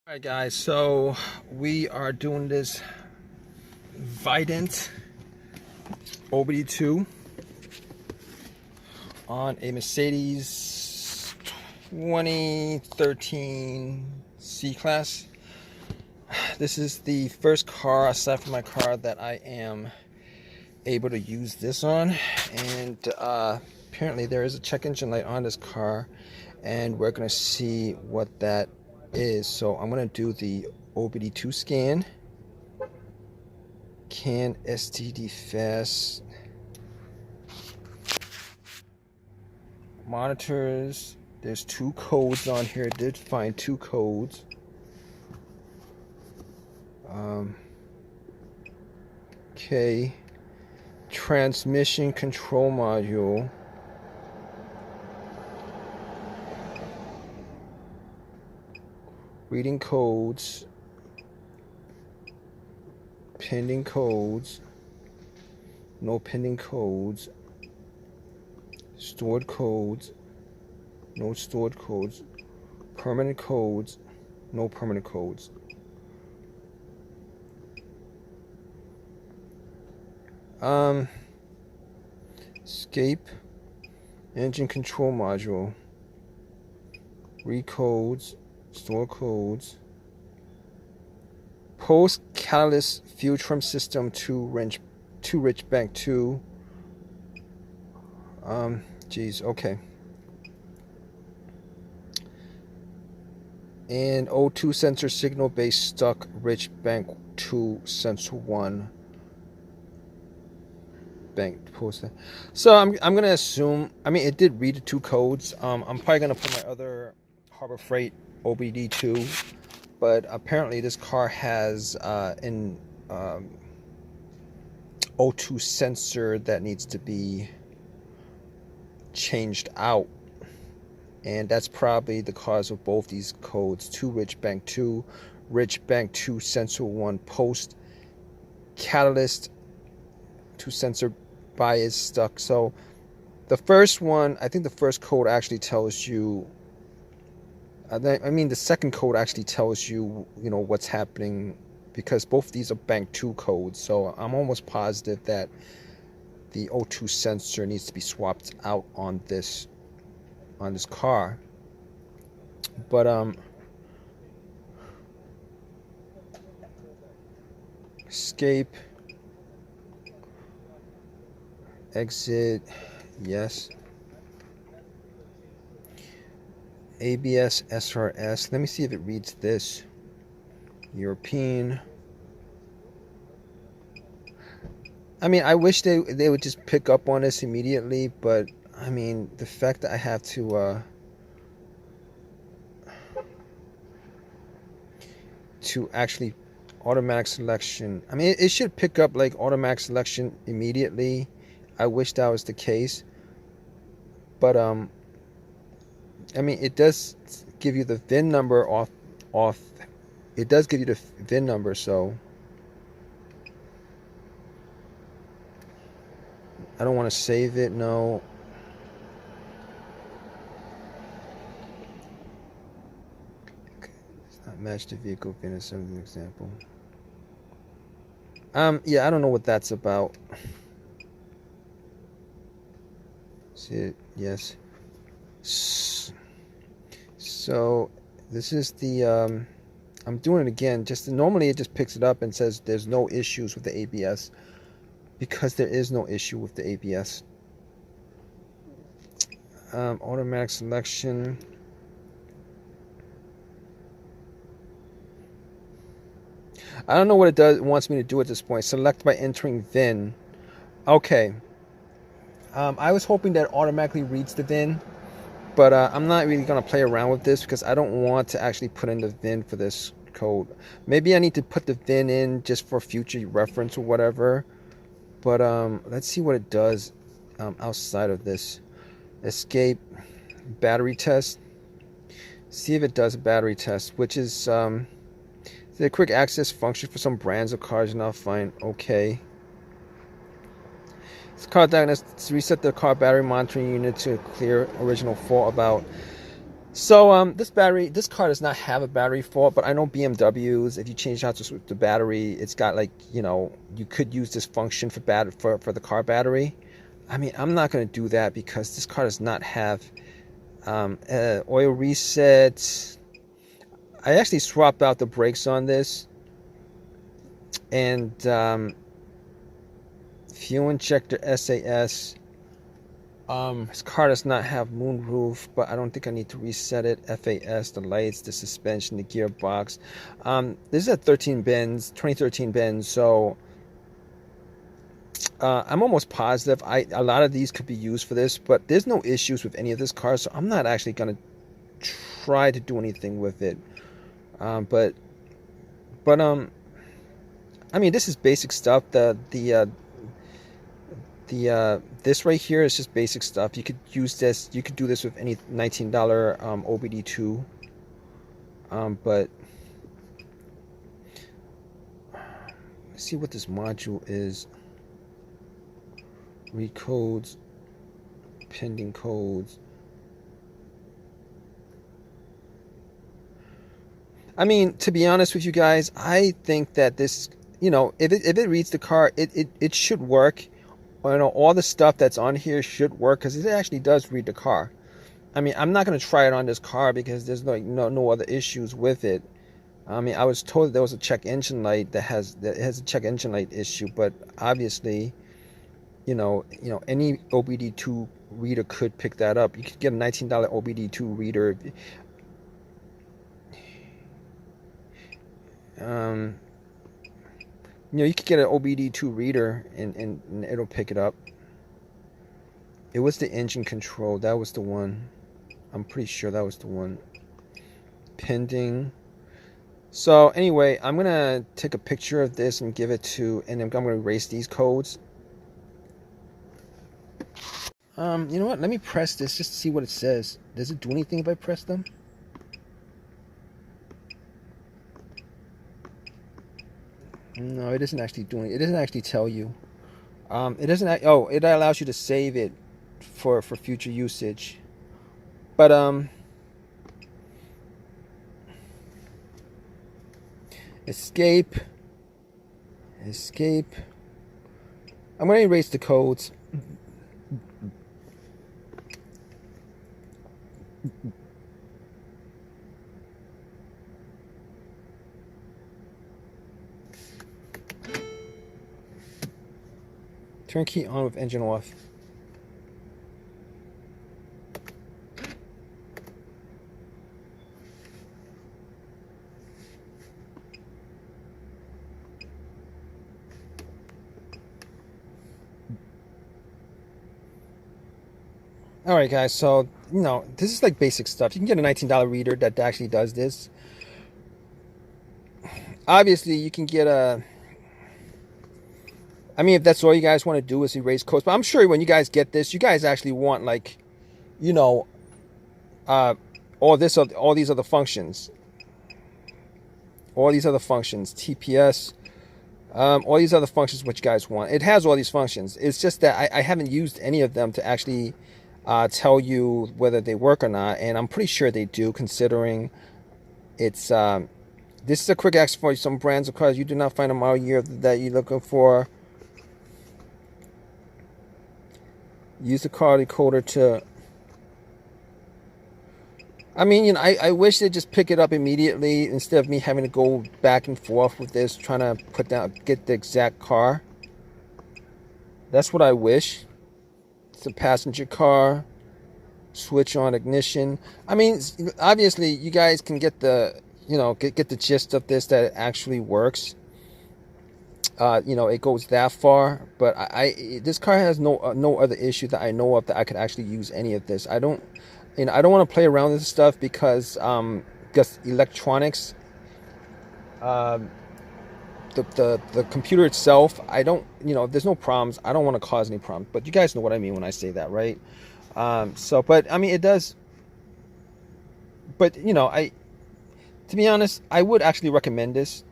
Alright guys, so we are doing this VIDENT OBD2 on a Mercedes 2013 C-Class. This is the first car aside from my car that I am able to use this on, and apparently there is a check engine light on this car, and we're going to see what that is. So I'm going to do the OBD2 scan. Can STD fast monitors. There's two codes on here. I did find two codes. Okay, transmission control module. Reading codes, pending codes, no pending codes, stored codes, no stored codes, permanent codes, no permanent codes. Escape, engine control module, read codes, store codes, post catalyst fuel trim system to rich bank 2. Geez, okay. And O2 sensor signal base stuck rich bank 2 sensor 1 bank post. So I'm gonna assume, I mean, it did read the two codes. I'm probably gonna put my other Harbor Freight OBD2, but apparently this car has an O2 sensor that needs to be changed out, and that's probably the cause of both these codes. To rich bank 2 sensor 1 post catalyst to sensor bias stuck. So the first one, I think the first code actually tells you, I mean the second code actually tells you, you know, what's happening, because both of these are bank 2 codes. So I'm almost positive that the O2 sensor needs to be swapped out on this car. But escape, exit, yes. ABS SRS. Let me see if it reads this. European. I mean, I wish they would just pick up on this immediately, but I mean, the fact that I have to actually automatic selection. I mean, it should pick up like automatic selection immediately. I wish that was the case, but I mean, it does give you the VIN number off. It does give you the VIN number, so I don't want to save it. No. It's not match the vehicle VIN as an example. Yeah, I don't know what that's about. See it? Yes. So this is the I'm doing it again. Just normally it just picks it up and says there's no issues with the ABS, because there is no issue with the ABS. Automatic selection. I don't know what it wants me to do at this point. Select by entering VIN. Okay. I was hoping that it automatically reads the VIN, but I'm not really going to play around with this because I don't want to actually put in the VIN for this code. Maybe I need to put the VIN in just for future reference or whatever. But let's see what it does outside of this. Escape, battery test. See if it does a battery test, which is the quick access function for some brands of cars, and I'll find okay. This car diagnostic, reset the car battery monitoring unit to clear original fault about So this car does not have a battery fault, but I know BMWs, if you change out the battery, it's got like, you know, you could use this function for the car battery. I mean, I'm not going to do that because this car does not have oil reset. I actually swapped out the brakes on this, and fuel injector SAS. His car does not have moonroof, but I don't think I need to reset it. FAS, the lights, the suspension, the gearbox. This is a 2013 BENZ, so I'm almost positive a lot of these could be used for this, but there's no issues with any of this car, so I'm not actually going to try to do anything with it. But I mean, this is basic stuff. This right here is just basic stuff. You could use this. You could do this with any $19 OBD2. But let's see what this module is. Read codes, pending codes. I mean, to be honest with you guys, I think that this, you know, if it reads the car, it should work. You know, all the stuff that's on here should work because it actually does read the car. I mean, I'm not going to try it on this car because there's no other issues with it. I mean, I was told that there was a check engine light that has a check engine light issue, but obviously, you know, any OBD2 reader could pick that up. You could get a $19 OBD2 reader. You know, you could get an OBD2 reader and it'll pick it up. It was the engine control. That was the one. I'm pretty sure that was the one. Pending. So anyway, I'm going to take a picture of this and give it to, and I'm going to erase these codes. You know what? Let me press this just to see what it says. Does it do anything if I press them? No, it isn't actually doing it. It doesn't actually tell you. It doesn't. Oh, it allows you to save it for future usage. But escape. I'm going to erase the codes. Turn key on with engine off. Alright guys, so, you know, this is like basic stuff. You can get a $19 reader that actually does this. Obviously, you can get a... I mean, if that's all you guys want to do is erase codes. But I'm sure when you guys get this, you guys actually want, like, you know, all these other functions. All these other functions. TPS. All these other functions what you guys want. It has all these functions. It's just that I haven't used any of them to actually tell you whether they work or not. And I'm pretty sure they do, considering it's... this is a quick access for some brands of cars. You do not find a model year that you're looking for. Use the car decoder to... I mean, you know, I wish they'd just pick it up immediately instead of me having to go back and forth with this, trying to get the exact car. That's what I wish. It's a passenger car. Switch on ignition. I mean, obviously, you guys can get the, you know, get the gist of this, that it actually works. You know, it goes that far, but this car has no other issue that I know of that I could actually use any of this. I don't want to play around with this stuff because electronics, the computer itself, I don't, you know, there's no problems. I don't want to cause any problems, but you guys know what I mean when I say that, right? But I mean, it does. But you know, to be honest, I would actually recommend this.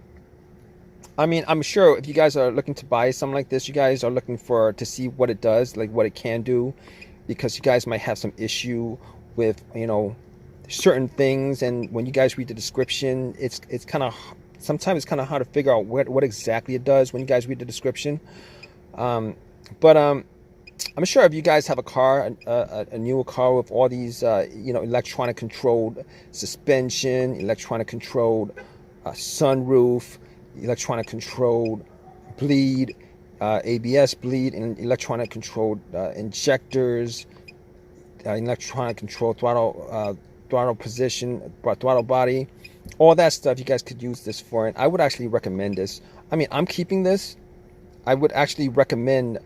I mean, I'm sure if you guys are looking to buy something like this, you guys are looking to see what it does, like what it can do, because you guys might have some issue with, you know, certain things, and when you guys read the description, it's kind of, sometimes it's kind of hard to figure out what exactly it does when you guys read the description. But I'm sure if you guys have a car, a newer car with all these, you know, electronic controlled suspension, electronic controlled sunroof, electronic controlled bleed, ABS bleed, and electronic controlled injectors, electronic controlled throttle position, throttle body, all that stuff you guys could use this for. And I would actually recommend this. I mean, I'm keeping this. I would actually recommend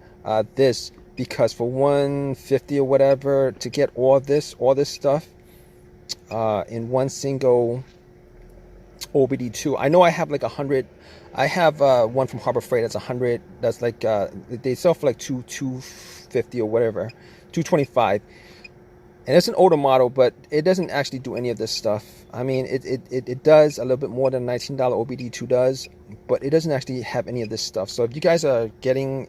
this, because for $150 or whatever, to get all this stuff in one single OBD2. I know I have like 100. I have one from Harbor Freight that's 100. That's like they sell for like $250 or whatever, $225. And it's an older model, but it doesn't actually do any of this stuff. I mean, it does a little bit more than $19 OBD2 does, but it doesn't actually have any of this stuff. So if you guys are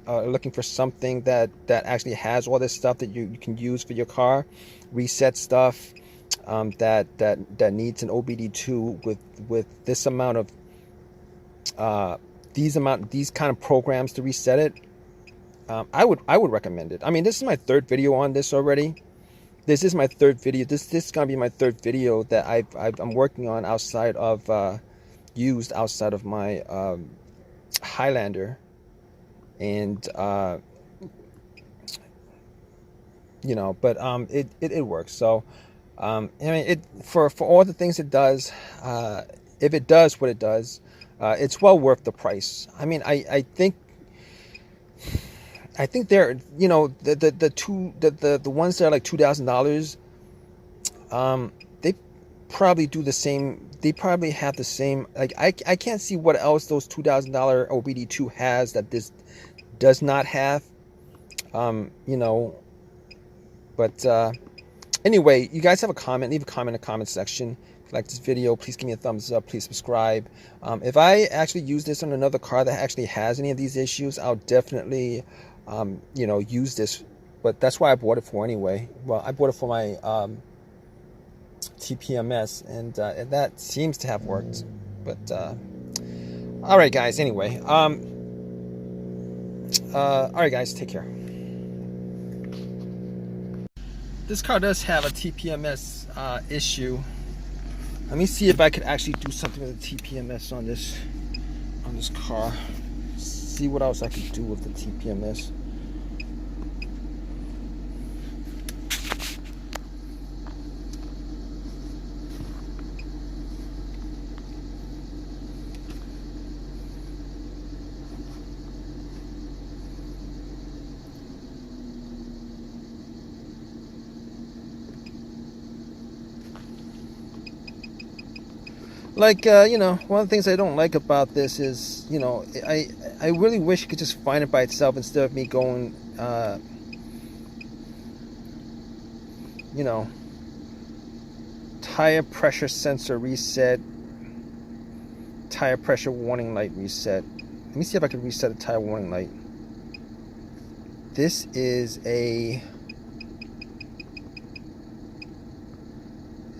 looking for something that actually has all this stuff that you can use for your car, reset stuff, that needs an OBD2 with this amount of these kind of programs to reset it, I would recommend it. I mean, this is my third video on this already. This is my third video. This is gonna be my third video that I'm working on outside of used outside of my Highlander, and you know, but it works. So I mean, for all the things it does, if it does what it does, it's well worth the price. I mean, I think they're, you know, the ones that are like $2,000, they probably do the same. They probably have the same. Like I can't see what else those $2,000 OBD2 has that this does not have. You know, but anyway, you guys have a comment. Leave a comment in the comment section. If you like this video, please give me a thumbs up. Please subscribe. If I actually use this on another car that actually has any of these issues, I'll definitely you know, use this. But that's why I bought it for anyway. Well, I bought it for my TPMS, and that seems to have worked. But all right, guys. Anyway, all right, guys. Take care. This car does have a TPMS issue. Let me see if I could actually do something with the TPMS on this car. See what else I could do with the TPMS. Like, you know, one of the things I don't like about this is, you know, I really wish you could just find it by itself instead of me going, you know, tire pressure sensor reset, tire pressure warning light reset. Let me see if I can reset a tire warning light. This is a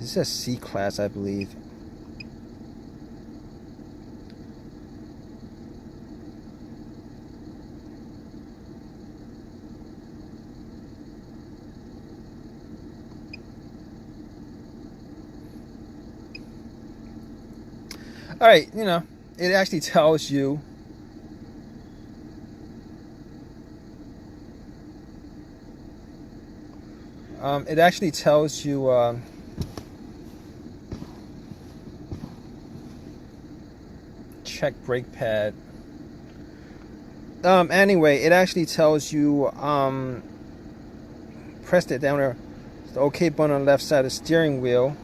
C class, I believe. All right, you know, it actually tells you check brake pad. Anyway, it actually tells you press it down there, the OK button on the left side of the steering wheel.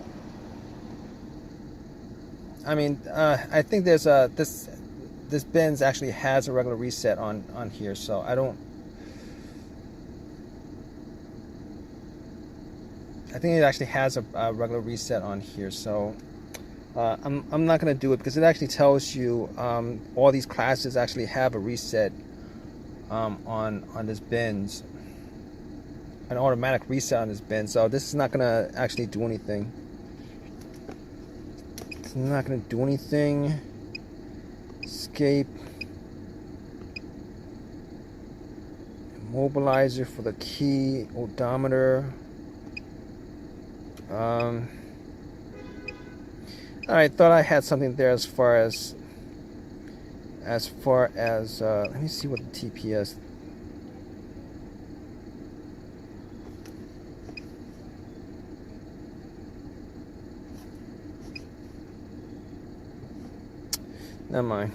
I mean, I think there's this BENZ actually has a regular reset on here, so I think it actually has a regular reset on here, so I'm not gonna do it because it actually tells you all these classes actually have a reset on this BENZ, an automatic reset on this BENZ. So this is not gonna actually do anything. It's not going to do anything. Escape. Immobilizer for the key. Odometer. I thought I had something there as far as let me see what the TPS. Never mind.